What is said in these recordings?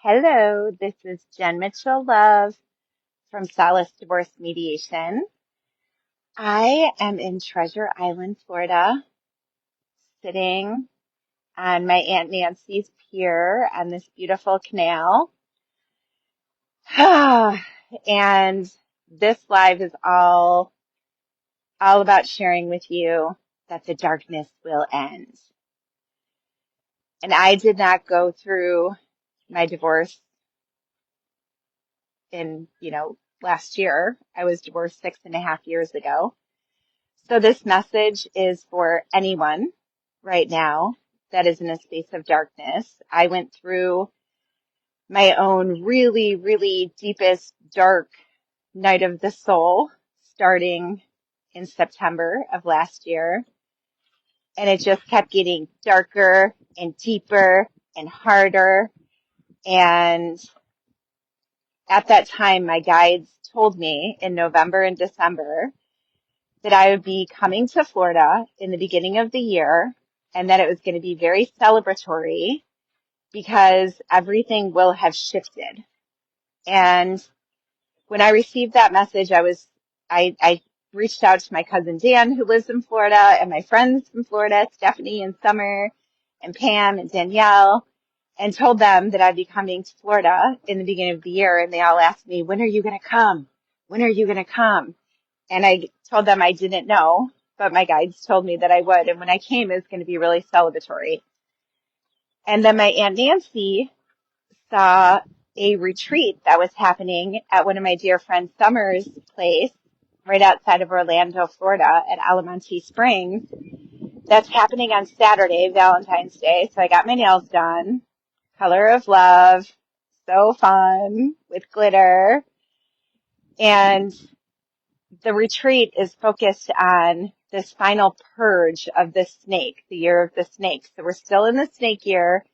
Hello, this is Jen Mitchell Love from Solace Divorce Mediation. I am in Treasure Island, Florida, sitting on my Aunt Nancy's pier on this beautiful canal. And this live is all about sharing with you that the darkness will end. And I did not go through my divorce in, last year. I was divorced 6.5 years ago. So this message is for anyone right now that is in a space of darkness. I went through my own really, really deepest dark night of the soul starting in September of last year. And it just kept getting darker and deeper and harder. And at that time, my guides told me in November and December that I would be coming to Florida in the beginning of the year and that it was going to be very celebratory because everything will have shifted. And when I received that message, I reached out to my cousin Dan, who lives in Florida, and my friends from Florida, Stephanie and Summer and Pam and Danielle, and told them that I'd be coming to Florida in the beginning of the year. And they all asked me, when are you going to come? When are you going to come? And I told them I didn't know, but my guides told me that I would. And when I came, it was going to be really celebratory. And then my Aunt Nancy saw a retreat that was happening at one of my dear friend Summer's place right outside of Orlando, Florida at Alamonte Springs. That's happening on Saturday, Valentine's Day. So I got my nails done. Color of Love. So fun with glitter. And the retreat is focused on this final purge of the snake, the year of the snake. So we're still in the snake year,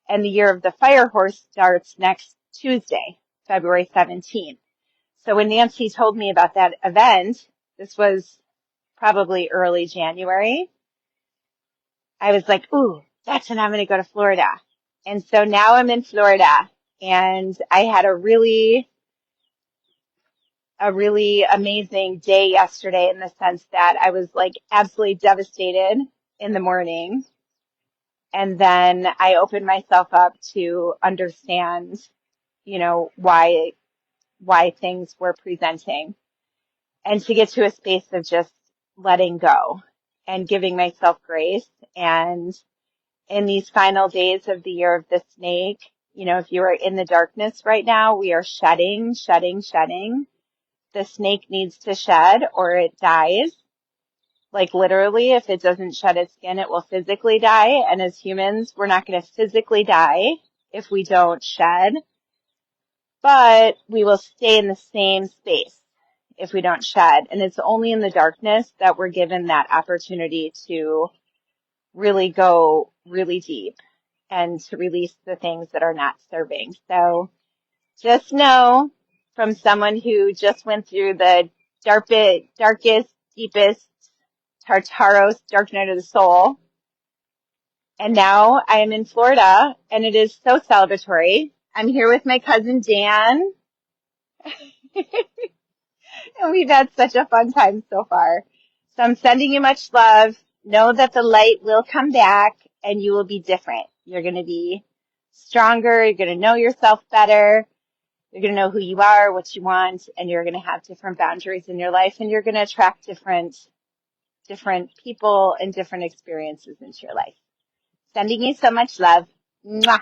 and the year of the fire horse starts next Tuesday, February 17th. So when Nancy told me about that event, this was probably early January, I was like, ooh, that's when I'm going to go to Florida. And so now I'm in Florida, and I had a really amazing day yesterday in the sense that I was like absolutely devastated in the morning. And then I opened myself up to understand, why things were presenting and to get to a space of just letting go and giving myself grace. And in these final days of the year of the snake, if you are in the darkness right now, we are shedding. The snake needs to shed or it dies. Like literally, if it doesn't shed its skin, it will physically die. And as humans, we're not going to physically die if we don't shed, but we will stay in the same space if we don't shed. And it's only in the darkness that we're given that opportunity to really go really deep and to release the things that are not serving. So just know from someone who just went through the darkest, deepest Tartaros Dark Night of the Soul. And now I am in Florida and it is so celebratory. I'm here with my cousin Dan and we've had such a fun time so far. So I'm sending you much love. Know that the light will come back and you will be different. You're going to be stronger. You're going to know yourself better. You're going to know who you are, what you want, and you're going to have different boundaries in your life, and you're going to attract different people and different experiences into your life. Sending you so much love. Mwah.